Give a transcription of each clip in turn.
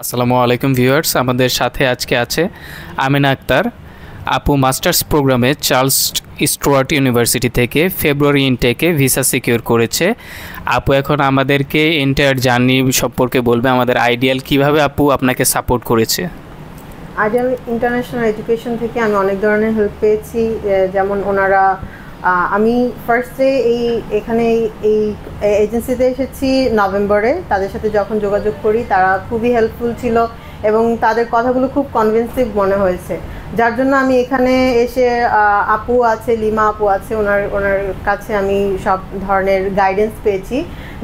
আসসালামু আলাইকুম ভিউয়ার্স, আমাদের সাথে আজকে আছে আমিনা আক্তার আপু। মাস্টার্স প্রোগ্রামে চার্লস স্টুয়ার্ট ইউনিভার্সিটি থেকে ফেব্রুয়ারি ইনটেকে ভিসা সিকিউর করেছে। আপু এখন আমাদেরকে এন্টায়ার জার্নি সম্পর্কে বলবে, আমাদের আইডিয়াল কিভাবে আপু আপনাকে সাপোর্ট করেছে। আইডিয়াল ইন্টারন্যাশনাল এডুকেশন থেকে আমি অনেক ধরনের হেল্প পেয়েছি, যেমন ওনারা আমি ফার্স্টে এখানে এই এজেন্সিতে এসেছি নভেম্বরে। তাদের সাথে যখন যোগাযোগ করি তারা খুবই হেল্পফুল ছিল এবং তাদের কথাগুলো খুব কনভিন্সিভ মনে হয়েছে, যার জন্য আমি এখানে এসে আপু আছে, লিমা আপু আছে, ওনার কাছে আমি সব ধরনের গাইডেন্স পেয়েছি,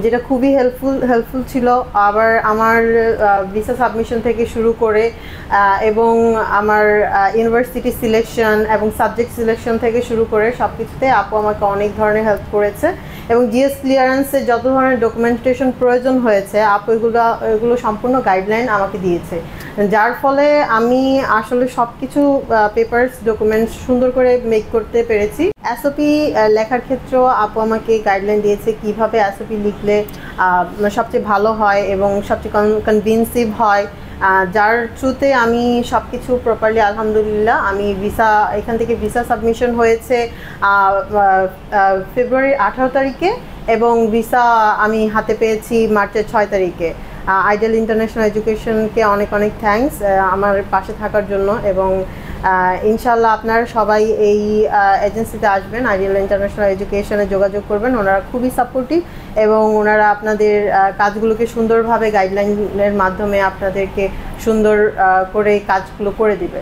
যেটা খুবই হেল্পফুল ছিল। আবার আমার ভিসা সাবমিশন থেকে শুরু করে এবং আমার ইউনিভার্সিটি সিলেকশন এবং সাবজেক্ট সিলেকশন থেকে শুরু করে সব কিছুতে আপু আমাকে অনেক ধরনের হেল্প করেছে এবং জিএস ক্লিয়ারেন্সে যত ধরনের ডকুমেন্টেশন প্রয়োজন হয়েছে আপু এগুলো সম্পূর্ণ গাইডলাইন আমাকে দিয়েছে, যার ফলে আমি আসলে সব কিছু পেপারস ডকুমেন্টস সুন্দর করে মেক করতে পেরেছি। এসওপি লেখার ক্ষেত্রেও আপু আমাকে গাইডলাইন দিয়েছে কিভাবে এসওপি লিখলে সবচেয়ে ভালো হয় এবং সবচেয়ে কনভিনসিভ হয়, যার থ্রুতে আমি সব কিছু প্রপারলি আলহামদুলিল্লাহ আমি এখান থেকে ভিসা সাবমিশন হয়েছে ফেব্রুয়ারির 18 তারিখে এবং ভিসা আমি হাতে পেয়েছি মার্চের 6 তারিখে। আইডিয়াল ইন্টারন্যাশনাল এডুকেশনকে অনেক অনেক থ্যাঙ্কস আমার পাশে থাকার জন্য, এবং ইনশাল্লাহ আপনারা সবাই এই এজেন্সিতে আসবেন, আইডিয়াল ইন্টারন্যাশনাল এডুকেশনে যোগাযোগ করবেন। ওনারা খুবই সাপোর্টিভ এবং ওনারা আপনাদের কাজগুলোকে সুন্দরভাবে গাইডলাইনের মাধ্যমে আপনাদেরকে সুন্দর করে কাজগুলো করে দিবে।